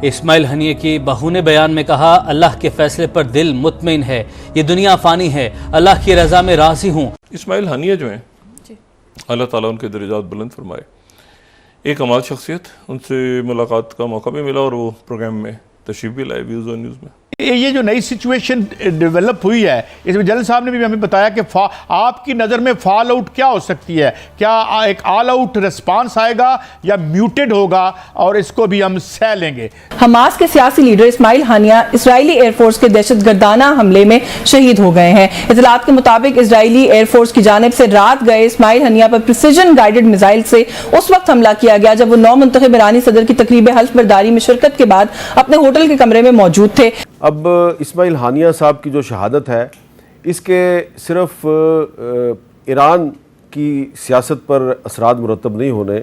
اسماعیل ہنیہ کی بہو نے بیان میں کہا، اللہ کے فیصلے پر دل مطمئن ہے، یہ دنیا فانی ہے، اللہ کی رضا میں راضی ہوں۔ اسماعیل ہنیہ جو ہیں اللہ تعالیٰ ان کے درجات بلند فرمائے، ایک کمال شخصیت، ان سے ملاقات کا موقع بھی ملا اور وہ پروگرام میں تشریف بھی لائے ویوز آن نیوز میں۔ یہ جو نئی سچویشن ڈیولپ ہوئی ہے، اس میں جنرل صاحب نے بھی ہمیں بتایا کہ آپ کی نظر میں فال آؤٹ کیا ہو سکتی ہے؟ کیا ایک آل آؤٹ ریسپانس آئے گا یا میوٹڈ ہوگا اور اس کو بھی ہم سہ لیں گے؟ حماس کے سیاسی لیڈر اسماعیل ہنیہ اسرائیلی ایئر فورس کے دہشت گردانہ حملے میں شہید ہو گئے ہیں۔ اطلاعات کے مطابق اسرائیلی ایئر فورس کی جانب سے رات گئے اسماعیل ہنیہ پر پریسیجن گائیڈڈ میزائل سے اس وقت حملہ کیا گیا جب وہ نو منتخب ایرانی صدر کی تقریب حلف برداری میں شرکت کے بعد اپنے ہوٹل کے کمرے میں موجود تھے۔ اب اسماعیل ہنیہ صاحب کی جو شہادت ہے، اس کے صرف ایران کی سیاست پر اثرات مرتب نہیں ہونے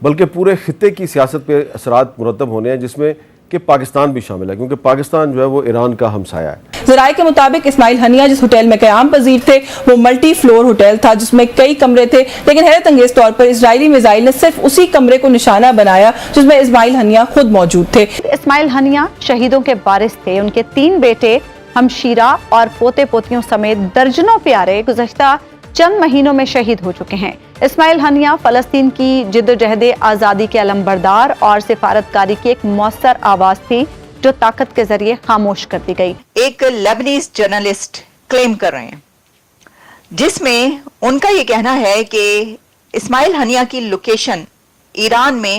بلکہ پورے خطے کی سیاست پہ اثرات مرتب ہونے ہیں، جس میں کہ پاکستان بھی شامل ہے، کیونکہ پاکستان جو ہے وہ ایران کا ہمسایہ ہے۔ ذرائع کے مطابق اسماعیل ہنیہ جس ہوٹل میں قیام پذیر تھے وہ ملٹی فلور ہوٹل تھا جس میں کئی کمرے تھے، لیکن حیرت انگیز طور پر اسرائیلی میزائل نے صرف اسی کمرے کو نشانہ بنایا جس میں اسماعیل ہنیہ خود موجود تھے۔ اسماعیل ہنیہ شہیدوں کے وارث تھے۔ ان کے 3 بیٹے، ہمشیرہ اور پوتے پوتیوں سمیت درجنوں پیارے گزشتہ چند مہینوں میں شہید ہو چکے ہیں۔ اسماعیل ہنیہ فلسطین کی جدوجہد آزادی کے علمبردار اور سفارتکاری کی ایک مؤثر آواز تھی جو طاقت کے ذریعے خاموش کر دی گئی۔ ایک لیبنیز جرنلسٹ کلیم کر رہے ہیں جس میں ان کا یہ کہنا ہے کہ اسماعیل ہنیہ کی لوکیشن ایران میں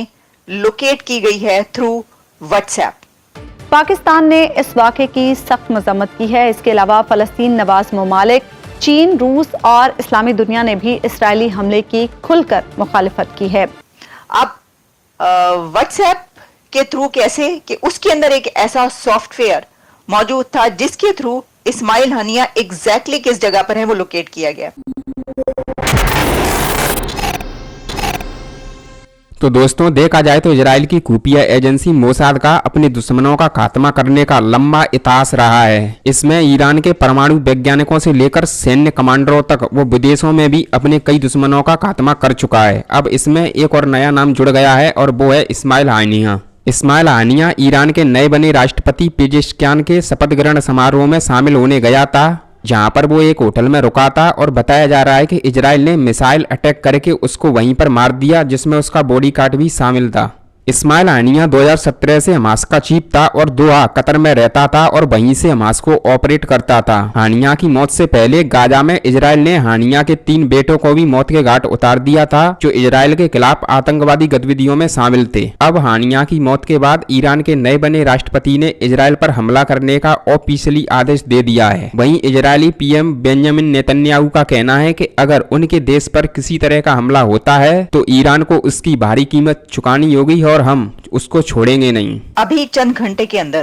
لوکیٹ کی گئی ہے تھرو واٹس ایپ۔ پاکستان نے اس واقعے کی سخت مذمت کی ہے۔ اس کے علاوہ فلسطین نواز ممالک چین، روس اور اسلامی دنیا نے بھی اسرائیلی حملے کی کھل کر مخالفت کی ہے۔ اب واٹس ایپ کے تھرو کیسے کہ اس کے اندر ایک ایسا سافٹ ویئر موجود تھا جس کے تھرو اسماعیل ہنیہ ایگزیکٹلی کس جگہ پر ہے وہ لوکیٹ کیا گیا۔ تو دوستوں دیکھا جائے تو اسرائیل کی خفیہ ایجنسی موساد کا اپنے دشمنوں کا خاتمہ کرنے کا لمبا اتہاس رہا ہے۔ اس میں ایران کے پرمانو ویگیانکوں سے لے کر سینیہ کمانڈروں تک وہ بدیشوں میں بھی اپنے کئی دشمنوں کا خاتمہ کر چکا ہے۔ اب اس میں ایک اور نیا نام جڑ گیا ہے اور وہ ہے اسماعیل ہنیہ۔ اسماعیل ہنیہ ایران کے نئے بنے راشٹرپتی پیزشکیان کے شپتھ گرہن سماروہ میں شامل ہونے گیا تھا، جہاں پر وہ ایک ہوٹل میں رکا تھا اور بتایا جا رہا ہے کہ اسرائیل نے میزائل اٹیک کر کے اس کو وہیں پر مار دیا، جس میں اس کا باڈی کارڈ بھی شامل تھا۔ اسماعیل ہنیہ 2017 سے حماس کا چیف تھا اور دوحہ قطر میں رہتا تھا اور وہیں سے حماس کو آپریٹ کرتا تھا۔ ہنیہ کی موت سے پہلے غزہ میں اسرائیل نے ہنیہ کے 3 بیٹوں کو بھی موت کے گھاٹ اتار دیا تھا جو اسرائیل کے خلاف آتنکوادی گتیویدھیوں میں شامل تھے۔ اب ہنیہ کی موت کے بعد ایران کے نئے بنے راشٹرپتی نے اسرائیل پر حملہ کرنے کا آفیشلی آدیش دے دیا ہے۔ وہیں اسرائیلی پی ایم بنیامین نیتنیاہو کا کہنا ہے کہ اگر ان کے دیش پر کسی طرح کا حملہ ہوتا ہے تو ایران کو اس کی بھاری قیمت چکانی ہوگی اور ہم اس کو چھوڑیں گے نہیں۔ ابھی چند گھنٹے کے اندر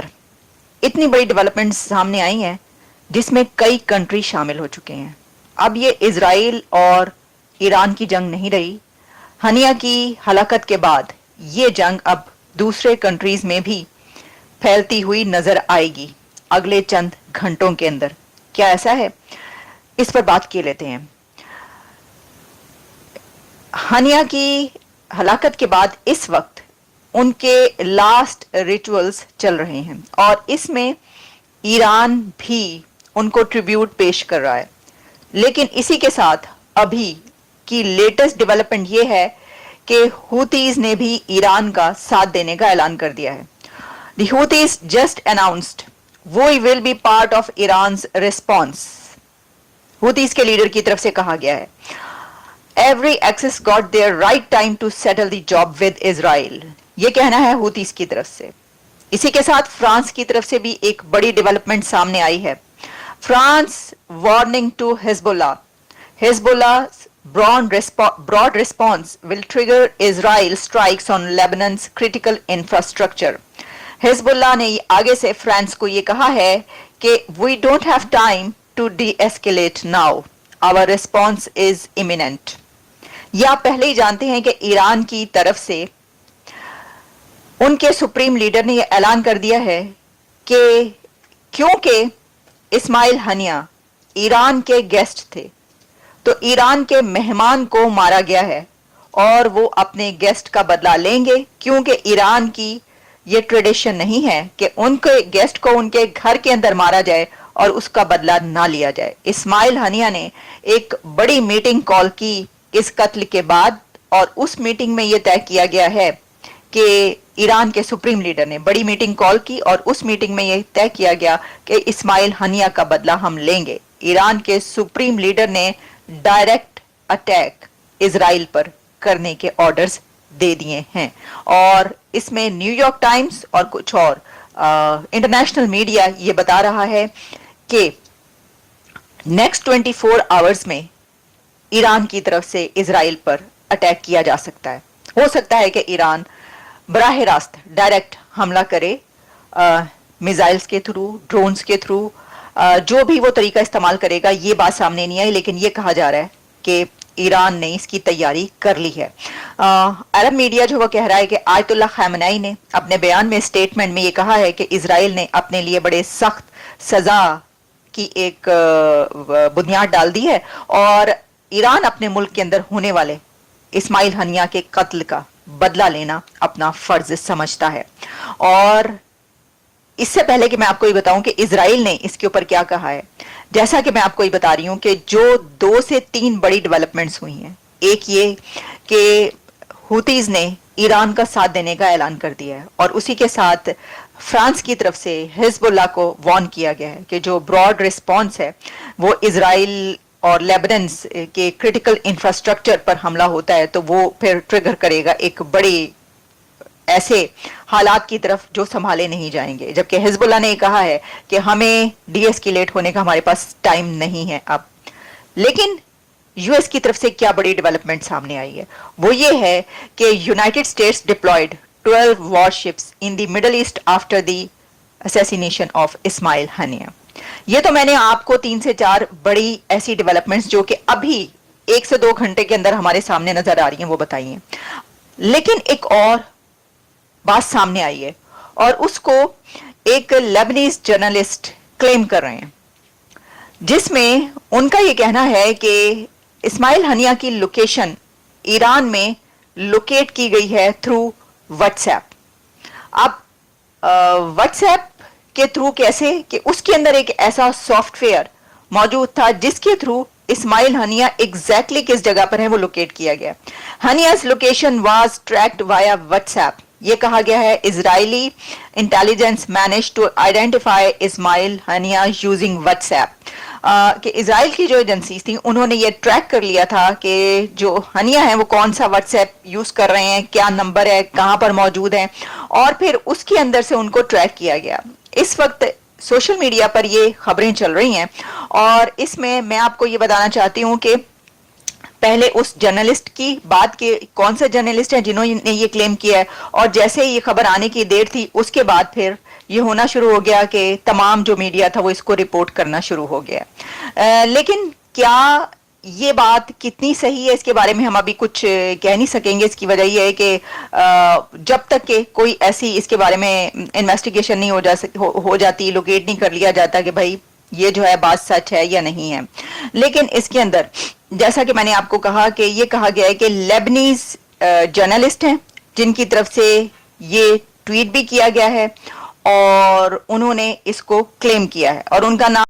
اتنی بڑی ڈیولپمنٹ سامنے آئی ہیں جس میں کئی کنٹری شامل ہو چکے ہیں۔ اب یہ اسرائیل اور ایران کی جنگ نہیں رہی، ہنیہ کی ہلاکت کے بعد یہ جنگ اب دوسرے کنٹریز میں بھی پھیلتی ہوئی نظر آئے گی اگلے چند گھنٹوں کے اندر۔ کیا ایسا ہے؟ اس پر بات کیے لیتے ہیں۔ ہنیہ کی ہلاکت کے بعد اس وقت ان کے لاسٹ ریچولز چل رہے ہیں اور اس میں ایران بھی ان کو ٹریبیوٹ پیش کر رہا ہے، لیکن اسی کے ساتھ ابھی کی لیٹسٹ ڈیولپمنٹ یہ ہے کہ ہوتیز نے بھی ایران کا ساتھ دینے کا اعلان کر دیا ہے۔ The Houthis just announced we will be part of Iran's response. Houthis کے لیڈر کی طرف سے کہا گیا ہے every axis got their right time to settle the job with Israel, یہ کہنا ہے ہوتیز کی طرف سے۔ اسی کے ساتھ فرانس کی طرف سے بھی ایک بڑی ڈیولپمنٹ سامنے آئی ہے۔ فرانس وارننگ ٹو حزب اللہ broad response will trigger Israel strikes on Lebanon's critical infrastructure۔ حزب اللہ نے آگے سے فرانس کو یہ کہا ہے کہ we don't have time to de-escalate now, our response is imminent۔ یہ آپ پہلے ہی جانتے ہیں کہ ایران کی طرف سے ان کے سپریم لیڈر نے یہ اعلان کر دیا ہے کہ کیونکہ اسماعیل ہنیہ ایران کے گیسٹ تھے تو ایران کے مہمان کو مارا گیا ہے اور وہ اپنے گیسٹ کا بدلہ لیں گے، کیونکہ ایران کی یہ ٹریڈیشن نہیں ہے کہ ان کے گیسٹ کو ان کے گھر کے اندر مارا جائے اور اس کا بدلہ نہ لیا جائے. اسماعیل ہنیہ نے ایک بڑی میٹنگ کال کی اس قتل کے بعد, اور اس میٹنگ میں یہ طے کیا گیا ہے کہ ایران کے سپریم لیڈر نے بڑی میٹنگ کال کی اور اس میٹنگ میں یہ طے کیا گیا کہ اسماعیل ہنیہ کا بدلہ ہم لیں گے. ایران کے سپریم لیڈر نے ڈائریکٹ اٹیک اسرائیل پر کرنے کے آرڈرز دے دیے ہیں, اور اس میں نیو یارک ٹائمز اور کچھ اور انٹرنیشنل میڈیا یہ بتا رہا ہے کہ نیکسٹ 24 آورز میں ایران کی طرف سے اسرائیل پر اٹیک کیا جا سکتا ہے. ہو سکتا ہے کہ ایران براہ راست ڈائریکٹ حملہ کرے, میزائلز کے تھرو, ڈرونز کے تھرو, جو بھی وہ طریقہ استعمال کرے گا یہ بات سامنے نہیں آئی, لیکن یہ کہا جا رہا ہے کہ ایران نے اس کی تیاری کر لی ہے. عرب میڈیا جو وہ کہہ رہا ہے کہ آیت اللہ خامنئی نے اپنے بیان میں اسٹیٹمنٹ میں یہ کہا ہے کہ اسرائیل نے اپنے لیے بڑے سخت سزا کی ایک بنیاد ڈال دی ہے, اور ایران اپنے ملک کے اندر ہونے والے اسماعیل ہنیہ کے قتل کا بدلہ لینا اپنا فرض سمجھتا ہے. اور اس سے پہلے کہ میں آپ کو یہ بتاؤں کہ اسرائیل نے اس کے اوپر کیا کہا ہے, جیسا کہ میں آپ کو یہ بتا رہی ہوں کہ جو 2 سے 3 بڑی ڈیولپمنٹس ہوئی ہیں. ایک یہ کہ ہوتیز نے ایران کا ساتھ دینے کا اعلان کر دیا ہے, اور اسی کے ساتھ فرانس کی طرف سے حزب اللہ کو وارن کیا گیا ہے کہ جو براڈ رسپانس ہے وہ اسرائیل اور لیبنانس کے کرٹیکل انفراسٹرکچر پر حملہ ہوتا ہے تو وہ پھر ٹریگر کرے گا ایک بڑی ایسے حالات کی طرف جو سنبھالے نہیں جائیں گے. جبکہ حزب اللہ نے یہ کہا ہے کہ ہمیں ڈی ایسکیلیٹ ہونے کا ہمارے پاس ٹائم نہیں ہے اب. لیکن یو ایس کی طرف سے کیا بڑی ڈیولپمنٹ سامنے آئی ہے, وہ یہ ہے کہ United States deployed 12 warships in the Middle East after the assassination of Ismail Haniyeh. یہ تو میں نے آپ کو 3 سے 4 بڑی ایسی ڈیولپمنٹس جو کہ ابھی 1 سے 2 گھنٹے کے اندر ہمارے سامنے نظر آ رہی ہیں وہ بتائی ہیں. لیکن ایک اور بات سامنے آئی ہے, اور اس کو ایک لیبنیز جرنلسٹ کلیم کر رہے ہیں, جس میں ان کا یہ کہنا ہے کہ اسماعیل ہنیہ کی لوکیشن ایران میں لوکیٹ کی گئی ہے تھرو واٹس ایپ. اب واٹس ایپ کے تھرو کیسے, کہ اس کے اندر ایک ایسا سافٹ ویئر موجود تھا جس کے تھرو اسماعیل ہنیہ ایگزیکٹلی کس جگہ پر ہے وہ لوکیٹ کیا گیا. Haniyeh's location was tracked via WhatsApp. یہ کہا گیا ہے Israeli intelligence manage to identify Ismail Haniyeh using WhatsApp. کہ اسرائیل کی جو ایجنسیز تھیں انہوں نے یہ ٹریک کر لیا تھا کہ جو ہنیہ ہیں وہ کون سا واٹس ایپ یوز کر رہے ہیں, کیا نمبر ہے, کہاں پر موجود ہیں, اور پھر اس کے اندر سے ان کو ٹریک کیا گیا. اس وقت سوشل میڈیا پر یہ خبریں چل رہی ہیں, اور اس میں آپ کو یہ بتانا چاہتی ہوں کہ پہلے اس جرنلسٹ کی بات کے کون سے جرنلسٹ ہیں جنہوں نے یہ کلیم کیا ہے, اور جیسے یہ خبر آنے کی دیر تھی اس کے بعد پھر یہ ہونا شروع ہو گیا کہ تمام جو میڈیا تھا وہ اس کو رپورٹ کرنا شروع ہو گیا. لیکن کیا یہ بات کتنی صحیح ہے اس کے بارے میں ہم ابھی کچھ کہہ نہیں سکیں گے. اس کی وجہ یہ ہے کہ جب تک کہ کوئی ایسی اس کے بارے میں انویسٹیگیشن نہیں ہو جاتی, لوکیٹ نہیں کر لیا جاتا کہ بھائی یہ جو ہے بات سچ ہے یا نہیں ہے. لیکن اس کے اندر جیسا کہ میں نے آپ کو کہا کہ یہ کہا گیا ہے کہ لیبنیز جرنلسٹ ہیں جن کی طرف سے یہ ٹویٹ بھی کیا گیا ہے, اور انہوں نے اس کو کلیم کیا ہے, اور ان کا نام